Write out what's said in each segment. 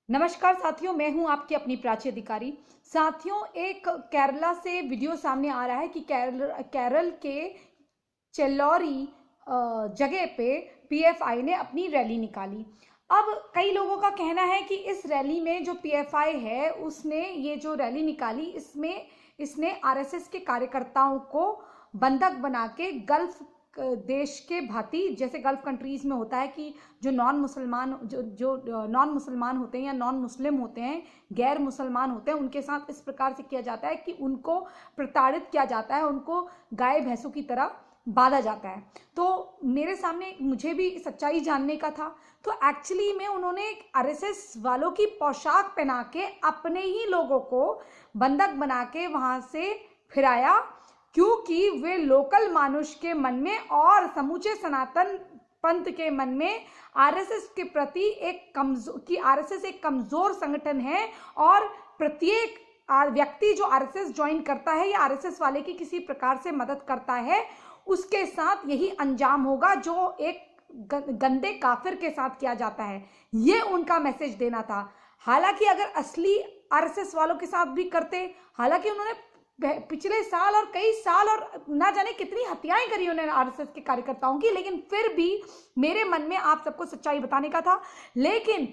नमस्कार साथियों, मैं हूं आपकी अपनी प्राची अधिकारी। साथियों, एक केरला से वीडियो सामने आ रहा है कि केरल के चेल्लौरी जगह पे पीएफआई ने अपनी रैली निकाली। अब कई लोगों का कहना है कि इस रैली में जो पीएफआई है उसने ये जो रैली निकाली इसने आरएसएस के कार्यकर्ताओं को बंधक बना के गल्फ देश के भांति, जैसे गल्फ कंट्रीज में होता है कि जो नॉन मुसलमान जो नॉन मुसलमान होते हैं या नॉन मुस्लिम होते हैं, गैर मुसलमान होते हैं, उनके साथ इस प्रकार से किया जाता है कि उनको प्रताड़ित किया जाता है, उनको गाय भैंसों की तरह बांधा जाता है। तो मेरे सामने मुझे भी सच्चाई जानने का था। तो एक्चुअली में उन्होंने आरएसएस वालों की पोशाक पहना के अपने ही लोगों को बंधक बना के वहां से फिराया, क्योंकि वे लोकल मानुष के मन में और समूचे सनातन पंथ के मन में आरएसएस के प्रति आरएसएस एक कमजोर संगठन है और प्रत्येक व्यक्ति जो आरएसएस ज्वाइन करता है या आरएसएस वाले की किसी प्रकार से मदद करता है, उसके साथ यही अंजाम होगा जो एक गंदे काफिर के साथ किया जाता है। ये उनका मैसेज देना था। हालांकि अगर असली आरएसएस वालों के साथ भी करते, हालांकि उन्होंने पिछले साल और कई साल और ना जाने कितनी हत्याएं करी उन्होंने आरएसएस के कार्यकर्ताओं की, लेकिन फिर भी मेरे मन में आप सबको सच्चाई बताने का था। लेकिन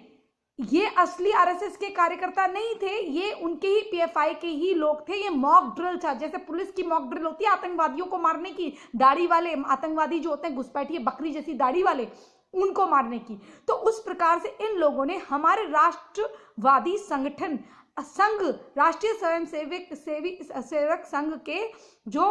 ये असली आरएसएस के कार्यकर्ता नहीं थे, ये उनके ही पीएफआई के ही लोग थे। ये मॉक ड्रिल था, जैसे पुलिस की मॉक ड्रिल होती है आतंकवादियों को मारने की, दाढ़ी वाले आतंकवादी जो होते हैं घुसपैठिए बकरी जैसी दाढ़ी वाले, उनको मारने की। तो उस प्रकार से इन लोगों ने हमारे राष्ट्रवादी संगठन संघ, राष्ट्रीय स्वयं सेवक संघ के जो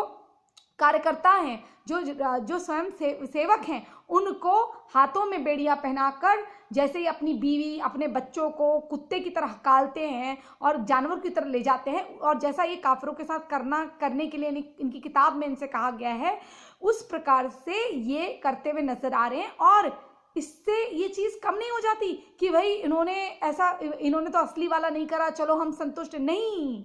कार्यकर्ता हैं, जो स्वयं सेवक हैं, उनको हाथों में बेड़ियां पहनाकर, जैसे ही अपनी बीवी अपने बच्चों को कुत्ते की तरह हकालते हैं और जानवर की तरह ले जाते हैं, और जैसा ये काफिरों के साथ करने के लिए इनकी किताब में इनसे कहा गया है, उस प्रकार से ये करते हुए नजर आ रहे हैं। और इससे ये चीज कम नहीं हो जाती कि भाई इन्होंने तो असली वाला नहीं करा, चलो हम संतुष्ट नहीं।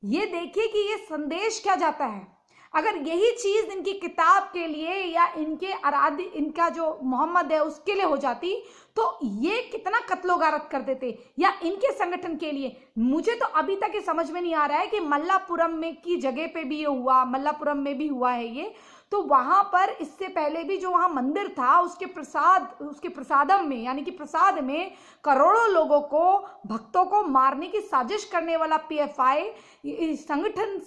ये देखिए कि ये संदेश क्या जाता है। अगर यही चीज इनकी किताब के लिए या इनका जो मोहम्मद है उसके लिए हो जाती, तो ये कितना कत्लो गारत कर देते, या इनके संगठन के लिए। मुझे तो अभी तक ये समझ में नहीं आ रहा है कि मल्लापुरम में की जगह पे भी ये हुआ, मल्लापुरम में भी हुआ है ये। तो वहां पर इससे पहले भी जो वहां मंदिर था, उसके प्रसादम में, यानी कि प्रसाद में करोड़ों लोगों को, भक्तों को मारने की साजिश करने वाला पीएफआई संगठन,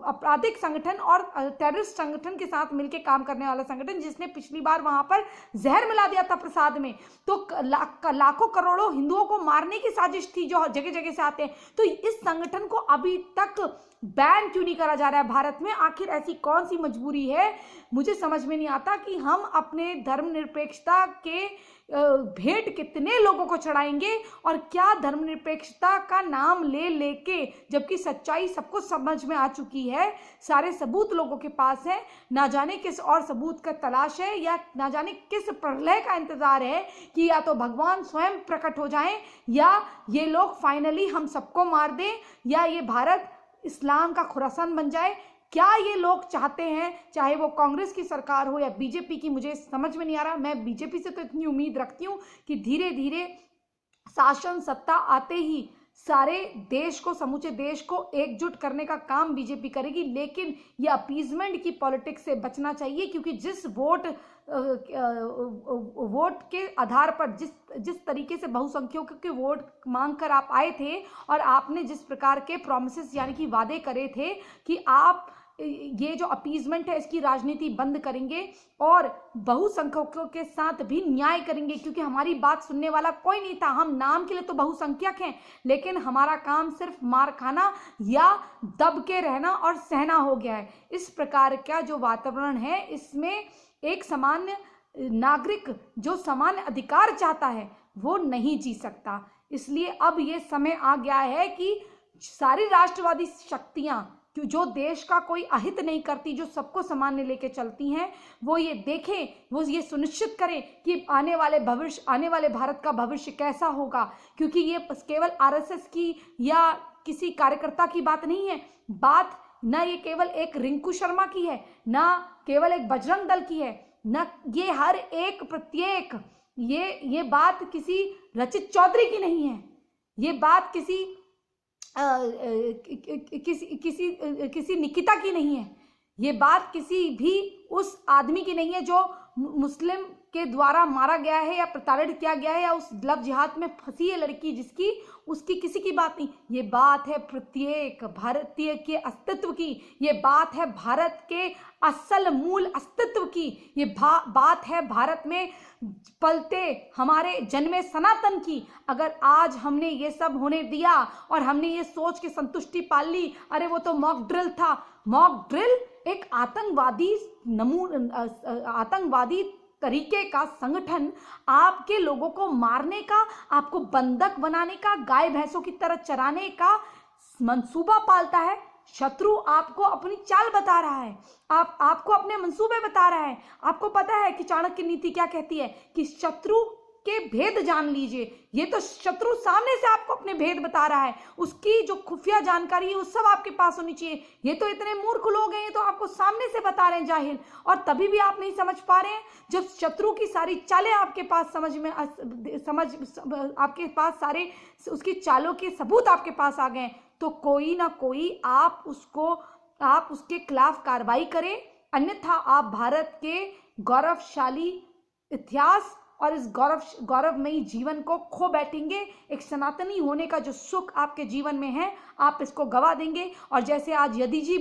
आपराधिक संगठन और टेररिस्ट संगठन के साथ मिलकर काम करने वाला संगठन, जिसने पिछली बार वहां पर जहर मिला दिया था प्रसाद में, तो लाखों करोड़ों हिंदुओं को मारने की साजिश थी जो जगह जगह से आते हैं। तो इस संगठन को अभी तक बैन क्यों नहीं करा जा रहा है भारत में? आखिर ऐसी कौन सी मजबूरी है? मुझे समझ में नहीं आता कि हम अपने धर्मनिरपेक्षता के भेंट कितने लोगों को चढ़ाएंगे, और क्या धर्मनिरपेक्षता का नाम ले लेके, जबकि सच्चाई सबको समझ में आ चुकी है, सारे सबूत लोगों के पास है, ना जाने किस और सबूत का तलाश है, या ना जाने किस प्रलय का इंतजार है कि या तो भगवान स्वयं प्रकट हो जाएं, या ये लोग फाइनली हम सबको मार दें, या ये भारत इस्लाम का खुरासान बन जाए। क्या ये लोग चाहते हैं? चाहे वो कांग्रेस की सरकार हो या बीजेपी की, मुझे समझ में नहीं आ रहा। मैं बीजेपी से तो इतनी उम्मीद रखती हूँ कि धीरे धीरे शासन सत्ता आते ही सारे देश को, समूचे देश को एकजुट करने का काम बीजेपी करेगी। लेकिन ये अपीजमेंट की पॉलिटिक्स से बचना चाहिए, क्योंकि जिस वोट के आधार पर, जिस तरीके से बहुसंख्यकों के वोट मांग कर आप आए थे, और आपने जिस प्रकार के प्रोमिसेस यानी कि वादे करे थे कि आप ये जो अपीजमेंट है इसकी राजनीति बंद करेंगे और बहुसंख्यकों के साथ भी न्याय करेंगे, क्योंकि हमारी बात सुनने वाला कोई नहीं था। हम नाम के लिए तो बहुसंख्यक हैं, लेकिन हमारा काम सिर्फ मार खाना या दब के रहना और सहना हो गया है। इस प्रकार का जो वातावरण है, इसमें एक सामान्य नागरिक जो सामान्य अधिकार चाहता है वो नहीं जी सकता। इसलिए अब ये समय आ गया है कि सारी राष्ट्रवादी शक्तियां जो देश का कोई अहित नहीं करती, जो सबको सामान्य लेके चलती हैं, वो ये देखें, वो ये सुनिश्चित करें कि आने वाले भारत का भविष्य कैसा होगा। क्योंकि ये केवल आरएसएस की या किसी कार्यकर्ता की बात नहीं है, बात ना ये केवल एक रिंकू शर्मा की है, ना केवल एक बजरंग दल की है, ना ये हर एक प्रत्येक, ये बात किसी रचित चौधरी की नहीं है, ये बात किसी निकिता की नहीं है, ये बात किसी भी उस आदमी की नहीं है जो मुस्लिम के द्वारा मारा गया है या प्रताड़ित किया गया है, या उस लव जिहाद में फंसी है लड़की जिसकी, उसकी किसी की बात नहीं। ये बात है प्रत्येक भारतीय के अस्तित्व की, ये बात है भारत के असल मूल अस्तित्व की, ये बात है भारत में पलते हमारे जन्मे सनातन की। अगर आज हमने ये सब होने दिया और हमने ये सोच के संतुष्टि पाल ली, अरे वो तो मॉक ड्रिल था, मॉक ड्रिल एक आतंकवादी तरीके का संगठन आपके लोगों को मारने का, आपको बंधक बनाने का, गाय भैंसों की तरह चराने का मंसूबा पालता है। शत्रु आपको अपनी चाल बता रहा है, आपको अपने मंसूबे बता रहा है। आपको पता है कि चाणक्य नीति क्या कहती है कि शत्रु के भेद जान लीजिए। ये तो शत्रु सामने से आपको अपने भेद बता रहा है, उसकी जो खुफिया जानकारी है वो सब आपके पास होनी चाहिए। ये तो इतने मूर्ख लोग हैं, ये तो आपको सामने से बता रहे हैं जाहिल, और तभी भी आप नहीं समझ पा रहे हैं। जब शत्रु की सारी चालें आपके पास आपके पास सारे उसकी चालों के सबूत आपके पास आ गए, तो कोई ना कोई आप उसके खिलाफ कार्रवाई करें, अन्यथा आप भारत के गौरवशाली इतिहास और इस गौरवमयी जीवन को खो बैठेंगे। एक सनातनी होने का जो सुख आपके जीवन में है, आप इसको गवा देंगे। और जैसे आज यदि जी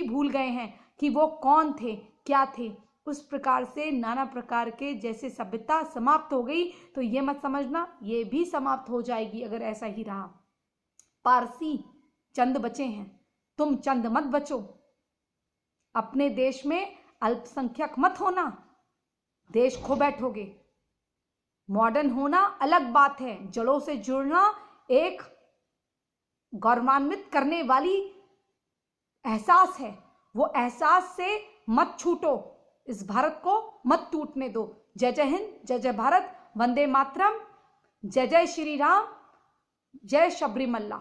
भूल गए हैं कि वो कौन थे, क्या थे, उस प्रकार से नाना प्रकार के जैसे सभ्यता समाप्त हो गई, तो ये मत समझना ये भी समाप्त हो जाएगी अगर ऐसा ही रहा। पारसी चंद बचे हैं, तुम चंद मत बचो। अपने देश में अल्पसंख्यक मत होना, देश खो बैठोगे। मॉडर्न होना अलग बात है, जड़ों से जुड़ना एक गौरवान्वित करने वाली एहसास है। वो एहसास से मत छूटो, इस भारत को मत टूटने दो। जय जय हिंद, जय जय भारत, वंदे मातरम, जय जय श्री राम, जय शबरीमल्ला।